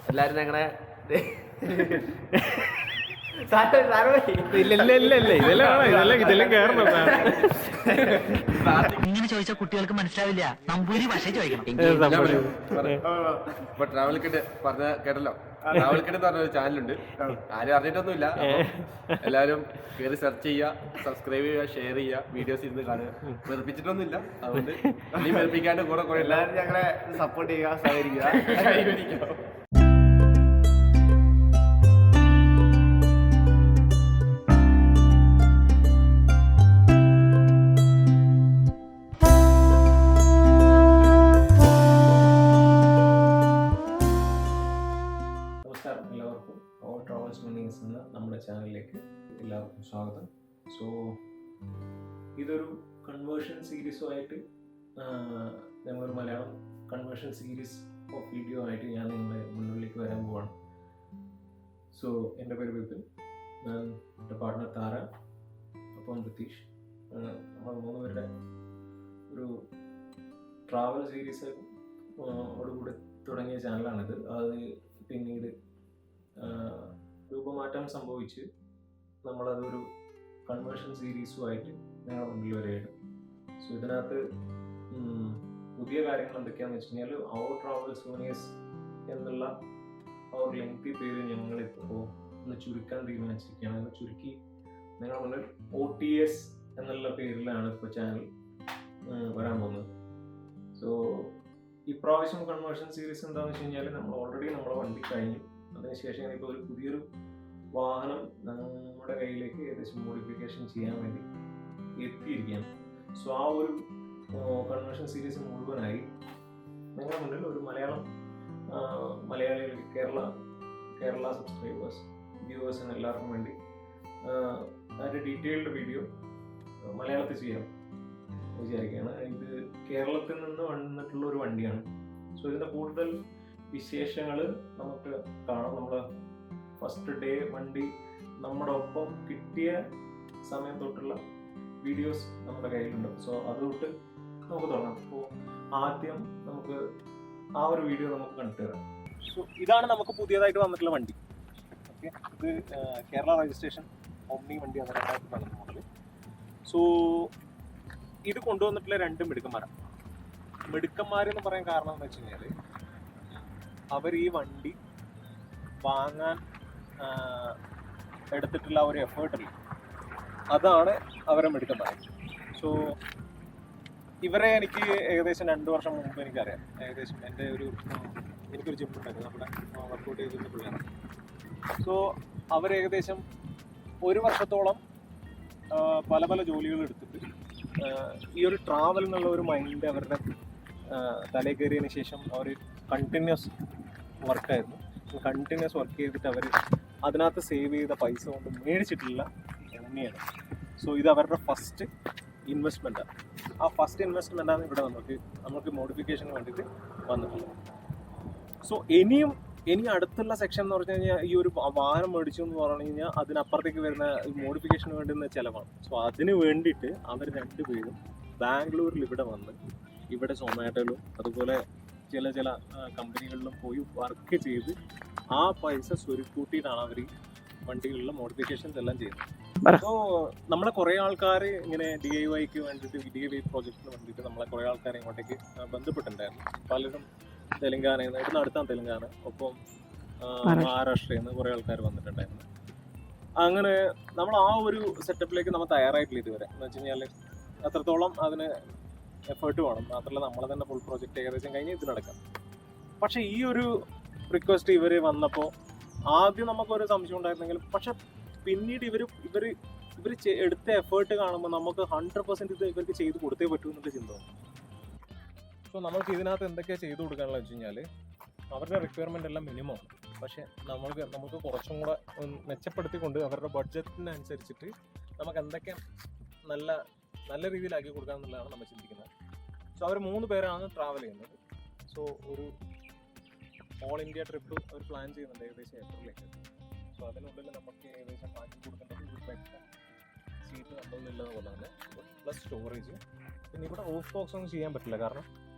എല്ലാവരും ഞങ്ങളെ ഇങ്ങനെ ചോദിച്ച കുട്ടികൾക്ക് മനസ്സിലാവില്ല. നമ്പൂരി ഭാഷ ചോദിക്കണം. ഇപ്പൊ ട്രാവൽ കിട്ട് പറഞ്ഞ കേട്ടല്ലോ, ട്രാവൽ കിട്ട് എന്ന് പറഞ്ഞൊരു ചാനലുണ്ട്. ആരും അറിഞ്ഞിട്ടൊന്നുമില്ല. എല്ലാവരും കയറി സെർച്ച് ചെയ്യുക, സബ്സ്ക്രൈബ് ചെയ്യുക, ഷെയർ ചെയ്യുക, വീഡിയോസ് ഇരുന്ന് കാണുക. വെറുപ്പിച്ചിട്ടൊന്നുമില്ല, അതുകൊണ്ട് ഇനി വെറുപ്പിക്കാണ്ട് കൂടെ കുറെ എല്ലാവരും ഞങ്ങളെ സപ്പോർട്ട് ചെയ്യുക, സഹകരിക്കുക. എല്ലാവർക്കും ഓൾ ട്രാവൽസ് മണീസ് എന്ന നമ്മുടെ ചാനലിലേക്ക് എല്ലാവർക്കും സ്വാഗതം. സോ ഇതൊരു കൺവേർഷൻ സീരീസുമായിട്ട് ഞങ്ങളൊരു Malayalam conversion series of video ആയിട്ട് ഞാൻ നിങ്ങളെ മുന്നിലേക്ക് വരാൻ പോവാണ്. സോ എൻ്റെ പേര് വിപിൻ, ഞാൻ എൻ്റെ പാർട്ട്ണർ താര, അപ്പം പ്രതീഷ്. നമ്മൾ 3 പേരുടെ ഒരു ട്രാവൽ സീരീസ് ഓടുകൂടി തുടങ്ങിയ ചാനലാണിത്. അത് പിന്നീട് രൂപമാറ്റം സംഭവിച്ച് നമ്മളതൊരു കൺവേർഷൻ സീരീസുമായിട്ട് ഞങ്ങളുടെ മുന്നിൽ വരികയാണ്. സോ ഇതിനകത്ത് പുതിയ കാര്യങ്ങൾ എന്തൊക്കെയാണെന്ന് വെച്ച് കഴിഞ്ഞാൽ അവർ ട്രാവൽ സോനിയസ് എന്നുള്ള ആ ഒരു ലെങ്തി പേര് ഞങ്ങളിപ്പോൾ ഒന്ന് ചുരുക്കാൻ തീരുമാനിച്ചിരിക്കുകയാണ്. അത് ചുരുക്കി ഞങ്ങളുടെ മുന്നിൽ OTS എന്നുള്ള പേരിലാണ് ഇപ്പോൾ ചാനൽ വരാൻ പോകുന്നത്. സോ ഇപ്രാവശ്യം കൺവേർഷൻ സീരീസ് എന്താണെന്ന് വെച്ച് കഴിഞ്ഞാൽ നമ്മൾ ഓൾറെഡി നമ്മുടെ വണ്ടി കഴിഞ്ഞു. അതിനുശേഷം ഇപ്പോൾ ഒരു പുതിയൊരു വാഹനം നമ്മുടെ കയ്യിലേക്ക് ഏകദേശം മോഡിഫിക്കേഷൻ ചെയ്യാൻ വേണ്ടി എത്തിയിരിക്കുകയാണ്. സോ ആ ഒരു കൺവേർഷൻ സീരീസ് മുഴുവനായി ഞങ്ങളുടെ മുന്നിൽ ഒരു മലയാളികൾ കേരള സബ്സ്ക്രൈബേഴ്സ് വ്യൂവേഴ്സിന് എല്ലാവർക്കും വേണ്ടി അതിൻ്റെ ഡീറ്റെയിൽഡ് വീഡിയോ മലയാളത്തിൽ ചെയ്യാം വിചാരിക്കുകയാണ്. ഇത് കേരളത്തിൽ നിന്ന് വന്നിട്ടുള്ള ഒരു വണ്ടിയാണ്. സോ ഇതിൻ്റെ കൂടുതൽ വിശേഷങ്ങൾ നമുക്ക് കാണാം. നമ്മൾ ഫസ്റ്റ് ഡേ വണ്ടി നമ്മുടെ ഒപ്പം കിട്ടിയ സമയം തൊട്ടുള്ള വീഡിയോസ് നമ്മുടെ കയ്യിലുണ്ട്. സോ അതുകൊണ്ട് നമുക്ക് തുടങ്ങാം. അപ്പോൾ ആദ്യം നമുക്ക് ആ ഒരു വീഡിയോ നമുക്ക് കണ്ടിട്ട് വരാം. സോ ഇതാണ് നമുക്ക് പുതിയതായിട്ട് വന്നിട്ടുള്ള വണ്ടി. ഓക്കെ, ഇത് കേരള രജിസ്ട്രേഷൻ omni വണ്ടിയാണ്, 2011 മോഡൽ. സോ ഇത് കൊണ്ടുവന്നിട്ടുള്ള 2 മിടുക്കന്മാരെന്ന് പറയാൻ കാരണം എന്ന് വെച്ച് കഴിഞ്ഞാൽ അവർ ഈ വണ്ടി വാങ്ങാൻ എടുത്തിട്ടുള്ള ഒരു എഫേർട്ടില്ല, അതാണ് അവരെ മിടുക്കന്മാർ. സോ ഇവരെ എനിക്ക് ഏകദേശം 2 വർഷം മുമ്പ് എനിക്കറിയാം. ഏകദേശം എനിക്കൊരു ജിമ്മുണ്ടായിരുന്നു, നമ്മുടെ വർക്കൗട്ട് ചെയ്തിരുന്ന പിള്ളേർ. സോ അവരേകദേശം 1 വർഷത്തോളം പല ജോലികൾ എടുത്തിട്ട് ഈ ഒരു ട്രാവൽ എന്നുള്ള ഒരു മൈൻഡ് അവരുടെ തലയിൽ കയറിയതിന് ശേഷം അവർ കണ്ടിന്യൂസ് വർക്കായിരുന്നു. കണ്ടിന്യൂസ് വർക്ക് ചെയ്തിട്ട് അവർ അതിനകത്ത് സേവ് ചെയ്ത പൈസ കൊണ്ട് മേടിച്ചിട്ടുള്ള എണ്ണയാണ്. സോ ഇത് അവരുടെ ഫസ്റ്റ് ഇൻവെസ്റ്റ്മെൻറ്റാണ്. ആ ഫസ്റ്റ് ഇൻവെസ്റ്റ്മെൻറ്റാണ് ഇവിടെ നമുക്ക് മോഡിഫിക്കേഷന് വേണ്ടിയിട്ട് വന്നിട്ടുള്ളത്. സോ ഇനി അടുത്തുള്ള സെക്ഷൻ എന്ന് പറഞ്ഞു കഴിഞ്ഞാൽ ഈ ഒരു വാഹനം മേടിച്ചു എന്ന് പറഞ്ഞു കഴിഞ്ഞാൽ അതിനപ്പുറത്തേക്ക് വരുന്ന മോഡിഫിക്കേഷന് വേണ്ടുന്ന ചിലവാണ്. സോ അതിന് വേണ്ടിയിട്ട് അവർ 2 പേരും ബാംഗ്ലൂരിൽ ഇവിടെ വന്ന് ഇവിടെ സൊമാറ്റോയിലും അതുപോലെ ചില കമ്പനികളിലും പോയി വർക്ക് ചെയ്ത് ആ പൈസ സ്വരുക്കൂട്ടിയിട്ടാണ് അവർ ഈ വണ്ടികളിലെ മോഡിഫിക്കേഷൻസ് എല്ലാം ചെയ്യുന്നത്. സോ നമ്മളെ കുറേ ആൾക്കാർ ഇങ്ങനെ DIYക്ക് വേണ്ടിയിട്ട് DIY പ്രോജക്റ്റിന് വേണ്ടിയിട്ട് നമ്മളെ കുറേ ആൾക്കാർ ഇങ്ങോട്ടേക്ക് ബന്ധപ്പെട്ടിട്ടുണ്ടായിരുന്നു. പലരും തെലങ്കാനയിൽ നിന്ന്, ഇവിടുന്ന് അടുത്താണ് തെലങ്കാന, ഒപ്പം മഹാരാഷ്ട്രയിൽ നിന്ന് കുറേ ആൾക്കാർ വന്നിട്ടുണ്ടായിരുന്നു. അങ്ങനെ നമ്മൾ ആ ഒരു സെറ്റപ്പിലേക്ക് നമ്മൾ തയ്യാറായിട്ടില്ല ഇതുവരെ. എന്ന് വെച്ച് കഴിഞ്ഞാൽ അത്രത്തോളം അതിന് എഫേർട്ട് വേണം. മാത്രമല്ല നമ്മളെ തന്നെ ഫുൾ പ്രോജക്റ്റ് ഏകദേശം കഴിഞ്ഞ് ഇത് നടക്കാം. പക്ഷേ ഈ ഒരു റിക്വസ്റ്റ് ഇവർ വന്നപ്പോൾ ആദ്യം നമുക്കൊരു സംശയം ഉണ്ടായിരുന്നെങ്കിലും പക്ഷെ പിന്നീട് ഇവർ എടുത്ത എഫേർട്ട് കാണുമ്പോൾ നമുക്ക് 100% ഇത് ഇവർക്ക് ചെയ്ത് കൊടുത്തേ പറ്റൂ എന്നുള്ള ചിന്ത. സോ നമുക്ക് ഇതിനകത്ത് എന്തൊക്കെയാണ് ചെയ്ത് കൊടുക്കാനുള്ള വെച്ച് കഴിഞ്ഞാൽ അവരുടെ റിക്വയർമെൻ്റ് എല്ലാം മിനിമം, പക്ഷേ നമുക്ക് കുറച്ചും കൂടെ മെച്ചപ്പെടുത്തിക്കൊണ്ട് അവരുടെ ബഡ്ജറ്റിനനുസരിച്ചിട്ട് നമുക്ക് എന്തൊക്കെ നല്ല രീതിയിലാക്കി കൊടുക്കാമെന്നുള്ളതാണ് നമ്മൾ ചിന്തിക്കുന്നത്. സോ അവർ 3 പേരാണ് ട്രാവൽ ചെയ്യുന്നത്. സോ ഒരു ഓൾ ഇന്ത്യ ട്രിപ്പ് അവർ പ്ലാൻ ചെയ്യുന്നുണ്ട് ഏകദേശം ഏപ്രിലേക്ക്. സോ അതിനുള്ളിൽ നമുക്ക് ഏകദേശം മാറ്റി കൊടുക്കേണ്ടത് ഒരു ബെഡ് സീറ്റ് നമ്മളിലുള്ളത് പോലെ തന്നെ പ്ലസ് സ്റ്റോറേജ്. പിന്നെ ഇവിടെ ഓഫ് ബോക്സ് ഒന്നും ചെയ്യാൻ പറ്റില്ല, കാരണം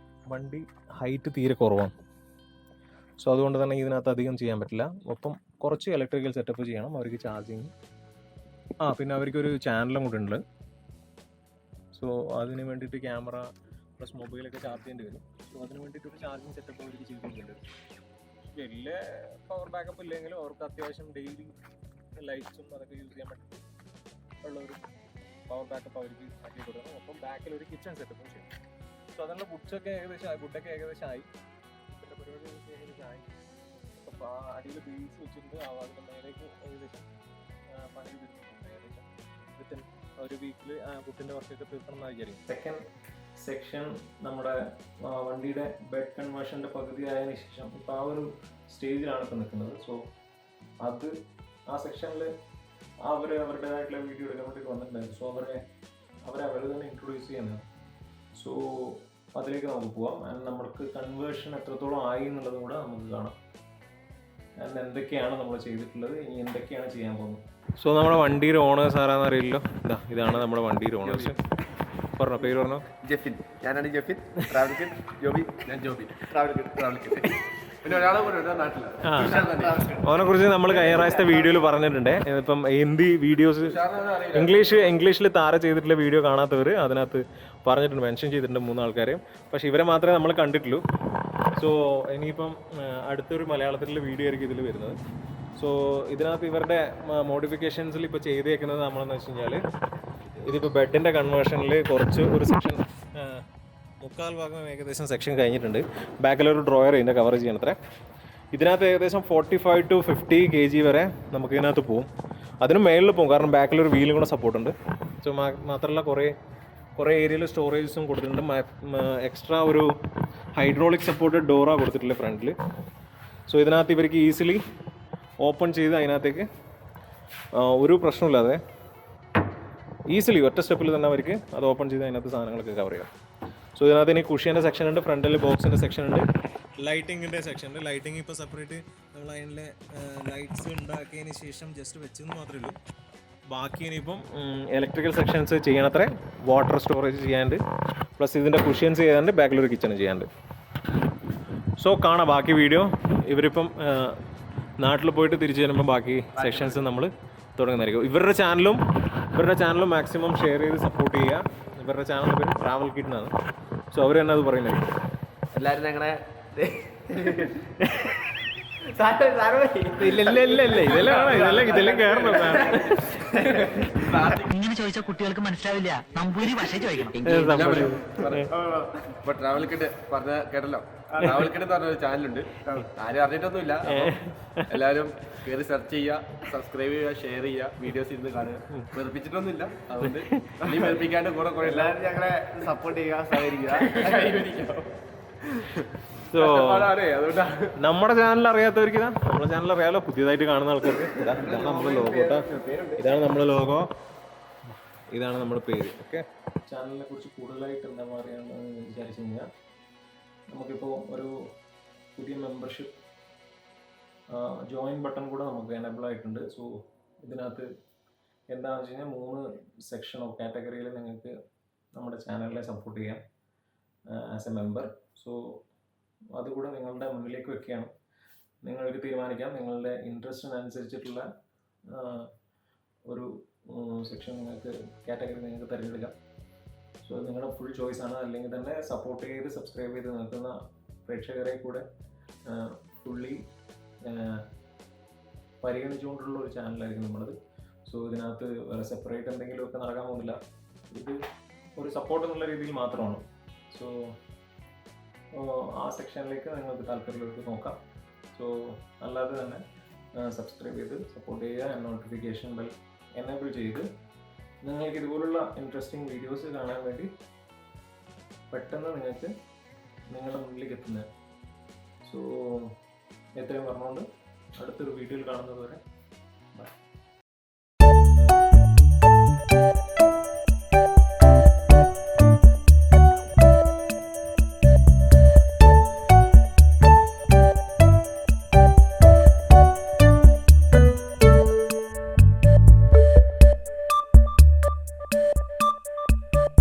വണ്ടി ഹൈറ്റ് തീരെ കുറവാണ്. സോ അതുകൊണ്ട് തന്നെ ഇതിനകത്ത് അധികം ചെയ്യാൻ പറ്റില്ല. ഒപ്പം കുറച്ച് ഇലക്ട്രിക്കൽ സെറ്റപ്പ് ചെയ്യണം. അവർക്ക് ചാർജിങ്, പിന്നെ അവർക്കൊരു ചാനലും കൂടെ ഉണ്ട്. സോ അതിന് വേണ്ടിയിട്ട് ക്യാമറ പ്ലസ് മൊബൈലൊക്കെ ചാർജ് ചെയ്യേണ്ടി വരും. സോ അതിന് വേണ്ടിയിട്ടൊരു ചാർജിങ് സെറ്റപ്പ് അവർക്ക് ചെയ്തിട്ടുണ്ട്. വലിയ പവർ ബാക്കപ്പ് ഇല്ലെങ്കിലും അവർക്ക് അത്യാവശ്യം ഡെയിലി ലൈറ്റ്സും അതൊക്കെ യൂസ് ചെയ്യാൻ പറ്റും ഉള്ളൊരു പവർ ബാക്കപ്പ് അവർക്ക് ആക്കി കൊടുക്കണം. ഒപ്പം ബാക്കിൽ ഒരു കിച്ചൺ സെറ്റപ്പും ചെയ്യും. സോ അതിനുള്ള ഫുഡൊക്കെ ഏകദേശം ആയി. പിന്നെ പരിപാടി ഏകദേശം ആയി. അപ്പോൾ അടിയിൽ ബേസ് വെച്ചിട്ടുണ്ട്. അതിൻ്റെ മേലേക്ക് ഏകദേശം പണി വരുന്നുണ്ട്. ഏകദേശം വിത്തിൻ ഒരു വീക്കിൽ ഫുഡിൻ്റെ വർക്കൊക്കെ തീർക്കണം എന്നാണ് വിചാരിക്കും. സെക്കൻഡ് സെക്ഷൻ നമ്മുടെ വണ്ടിയുടെ ബെഡ് കൺവേർഷൻ്റെ പകുതി ആയതിനു ശേഷം ഇപ്പോൾ ആ ഒരു സ്റ്റേജിലാണ് ഇപ്പോൾ നിൽക്കുന്നത്. സോ ആ സെക്ഷനിൽ അവരുടേതായിട്ടുള്ള വീഡിയോ എടുക്കാൻ വേണ്ടിയിട്ട് വന്നിട്ടുണ്ടായിരുന്നു. സോ അവർ തന്നെ ഇൻട്രൊഡ്യൂസ് ചെയ്യുന്നത്. സോ അതിലേക്ക് നമുക്ക് പോവാം. ആൻഡ് നമ്മൾക്ക് കൺവേർഷൻ എത്രത്തോളം ആയി എന്നുള്ളതും കൂടെ നമുക്ക് കാണാം. ആൻഡ് എന്തൊക്കെയാണ് നമ്മൾ ചെയ്തിട്ടുള്ളത്, ഇനി എന്തൊക്കെയാണ് ചെയ്യാൻ പോകുന്നത്. സോ നമ്മുടെ വണ്ടിയുടെ ഓണേഴ്സ് ആരാന്ന് അറിയില്ലോ. ഇതാണ് നമ്മുടെ വണ്ടിയുടെ ഓണേഴ്സ്. പറഞ്ഞോ, പേര് പറഞ്ഞോ. ജെഫിൻ. ഞാനാണ് ജെഫിൻ. Travel kid. ജോബി. ഞാൻ ജോബി. Travel kid. പിന്നെ ഒരാളെ കൂടെ നാട്ടിലാണ്. അവനെ കുറിച്ച് നമ്മൾ കഴിഞ്ഞ പ്രാവശ്യത്തെ വീഡിയോയിൽ പറഞ്ഞിട്ടുണ്ട്. ഇപ്പം ഹിന്ദി വീഡിയോസ്, ഇംഗ്ലീഷിൽ താര ചെയ്തിട്ടുള്ള വീഡിയോ കാണാത്തവർ അതിനകത്ത് പറഞ്ഞിട്ടുണ്ട്, മെൻഷൻ ചെയ്തിട്ടുണ്ട് 3 ആൾക്കാരെ. പക്ഷേ ഇവരെ മാത്രമേ നമ്മൾ കണ്ടിട്ടുള്ളൂ. സോ ഇനിയിപ്പം അടുത്തൊരു മലയാളത്തിലുള്ള വീഡിയോ ആയിരിക്കും ഇതിൽ വരുന്നത്. സോ ഇതിനകത്ത് ഇവരുടെ മോഡിഫിക്കേഷൻസിൽ ഇപ്പോൾ ചെയ്തേക്കുന്നത് നമ്മളെന്ന് വെച്ച് കഴിഞ്ഞാൽ, ഇതിപ്പോൾ ബെഡിൻ്റെ കൺവേർഷനിൽ കുറച്ച് ഒരു സെക്ഷൻ 3/4 ഭാഗം ഏകദേശം സെക്ഷൻ കഴിഞ്ഞിട്ടുണ്ട്. ബാക്കിലൊരു ഡ്രോയർ ഇതിൻ്റെ കവർ ചെയ്യണത്രേ. ഇതിനകത്ത് ഏകദേശം 45 to 50 kg വരെ നമുക്ക് ഇതിനകത്ത് പോകും. അതിന് മേളിൽ പോകും, കാരണം ബാക്കിലൊരു വീലും കൂടെ സപ്പോർട്ടുണ്ട്. സോ മാത്രമല്ല കുറേ ഏരിയയിൽ സ്റ്റോറേജസും കൊടുത്തിട്ടുണ്ട്. എക്സ്ട്രാ ഒരു ഹൈഡ്രോളിക് സപ്പോർട്ടഡ് ഡോറാണ് കൊടുത്തിട്ടുള്ള ഫ്രണ്ടിൽ. സോ ഇതിനകത്ത് ഇവർക്ക് ഈസിലി ഓപ്പൺ ചെയ്ത് അതിനകത്തേക്ക് ഒരു പ്രശ്നമില്ലാതെ ഈസിലി ഒറ്റ സ്റ്റെപ്പിൽ തന്നെ അവർക്ക് അത് ഓപ്പൺ ചെയ്ത് അതിനകത്ത് സാധനങ്ങളൊക്കെ കവർ ചെയ്യാം. സോ ഇതിനകത്ത് ഇനി കുഷ്യൻ്റെ സെക്ഷൻ ഉണ്ട്, ഫ്രണ്ടിൽ ബോക്സിൻ്റെ സെക്ഷൻ ഉണ്ട്, ലൈറ്റിങ്ങിൻ്റെ സെക്ഷൻ ഉണ്ട്. ലൈറ്റിംഗ് ഇപ്പോൾ സെപ്പറേറ്റ് നമ്മൾ അതിൻ്റെ ലൈറ്റ്സ് ഉണ്ടാക്കിയതിന് ശേഷം ജസ്റ്റ് വെച്ചെന്ന് മാത്രമേ ഉള്ളൂ. ബാക്കി ഇനിയിപ്പം ഇലക്ട്രിക്കൽ സെക്ഷൻസ് ചെയ്യണത്രേ. വാട്ടർ സ്റ്റോറേജ് ചെയ്യാണ്ട്, പ്ലസ് ഇതിൻ്റെ കുഷ്യൻസ് ചെയ്യാണ്ട്, ബാക്കിലൊരു കിച്ചൺ ചെയ്യാണ്ട്. സോ കാണാം ബാക്കി വീഡിയോ. ഇവരിപ്പം നാട്ടിൽ പോയിട്ട് തിരിച്ചു വരുമ്പോൾ ബാക്കി സെക്ഷൻസ് നമ്മൾ തുടങ്ങുന്നതായിരിക്കും. ഇവരുടെ ചാനലും മാക്സിമം ഷെയർ ചെയ്ത് സപ്പോർട്ട് ചെയ്യുക. ഇവരുടെ ചാനൽ പേര് ട്രാവൽ കിഡ് എന്നാണ്. സോ അവർ തന്നെ അത് പറയുന്നത്. എല്ലാവരും ഞങ്ങളെ ഇതെല്ലാം കയറണം. ഇങ്ങനെ ചോദിച്ചാൽ കുട്ടികൾക്ക് മനസ്സിലാവില്ല. നമ്പൂരി ഭാഷ ചോദിക്കണം. ഇപ്പൊ ട്രാവൽ കിഡ് പറഞ്ഞ കേട്ടല്ലോ. ട്രാവൽ കിഡ് എന്ന് പറഞ്ഞൊരു ചാനലുണ്ട്. ആരും അറിഞ്ഞിട്ടൊന്നുമില്ല. എല്ലാവരും കയറി സെർച്ച് ചെയ്യുക, സബ്സ്ക്രൈബ് ചെയ്യുക, ഷെയർ ചെയ്യുക, വീഡിയോസ് ഇരുന്ന് കാണുക. വെറുപ്പിച്ചിട്ടൊന്നുമില്ല. അതുകൊണ്ട് നീ വെറുപ്പിക്കാണ്ട് കൂടെ എല്ലാവരും ഞങ്ങളെ സപ്പോർട്ട് ചെയ്യുക, സഹകരിക്കുക. സോ നമ്മുടെ ചാനൽ അറിയാത്തവർക്ക് നമ്മുടെ ചാനൽ അറിയാലോ. പുതിയതായിട്ട് കാണുന്ന ആൾക്കാർക്ക് ഇതാണ് നമ്മുടെ ലോഗോ കേട്ടോ. ഇതാണ് നമ്മുടെ ലോഗോ, ഇതാണ് നമ്മുടെ പേര്. ഓക്കെ, ചാനലിനെ കുറിച്ച് കൂടുതലായിട്ട് എന്താ പറയാമെന്ന് വിചാരിച്ചു കഴിഞ്ഞാൽ, നമുക്കിപ്പോൾ ഒരു പുതിയ മെമ്പർഷിപ്പ് ജോയിൻ ബട്ടൺ കൂടെ നമുക്ക് എനേബിൾ ആയിട്ടുണ്ട്. സോ ഇതിനകത്ത് എന്താണെന്ന് വെച്ച് കഴിഞ്ഞാൽ 3 സെക്ഷൻ ഓഫ് കാറ്റഗറിയിൽ നിങ്ങൾക്ക് നമ്മുടെ ചാനലിനെ സപ്പോർട്ട് ചെയ്യാം ആസ് എ മെമ്പർ. സോ അതുകൂടെ നിങ്ങളുടെ മുന്നിലേക്ക് വെക്കുകയാണ്. നിങ്ങൾക്ക് തീരുമാനിക്കാം, നിങ്ങളുടെ ഇൻട്രസ്റ്റിനനുസരിച്ചിട്ടുള്ള ഒരു സെക്ഷൻ നിങ്ങൾക്ക് കാറ്റഗറി നിങ്ങൾക്ക് തിരഞ്ഞെടുക്കാം. സോ നിങ്ങളുടെ ഫുൾ ചോയ്സാണ്. അല്ലെങ്കിൽ തന്നെ സപ്പോർട്ട് ചെയ്ത് സബ്സ്ക്രൈബ് ചെയ്ത് നിൽക്കുന്ന പ്രേക്ഷകരെ കൂടെ ഫുള്ളി പരിഗണിച്ചുകൊണ്ടുള്ള ഒരു ചാനലായിരിക്കും നമ്മളത്. സോ ഇതിനകത്ത് വേറെ സെപ്പറേറ്റ് എന്തെങ്കിലുമൊക്കെ നടക്കാൻ പോകുന്നില്ല. ഇത് ഒരു സപ്പോർട്ട് എന്നുള്ള രീതിയിൽ മാത്രമാണ്. സോ ആ സെക്ഷനിലേക്ക് നിങ്ങൾക്ക് താല്പര്യമുള്ളവർക്ക് നോക്കാം. സോ അല്ലാതെ തന്നെ സബ്സ്ക്രൈബ് ചെയ്ത് സപ്പോർട്ട് ചെയ്യുക. നോട്ടിഫിക്കേഷൻ ബെൽ എനേബിൾ ചെയ്ത് നിങ്ങൾക്ക് ഇതുപോലുള്ള ഇൻട്രസ്റ്റിംഗ് വീഡിയോസ് കാണാൻ വേണ്ടി പെട്ടെന്ന് നിങ്ങൾക്ക് നിങ്ങളുടെ മുന്നിലേക്ക് എത്തുന്നത്. സോ എത്രയും പറഞ്ഞുകൊണ്ട് അടുത്തൊരു വീഡിയോയിൽ കാണുന്നത് വരെ ബൈ.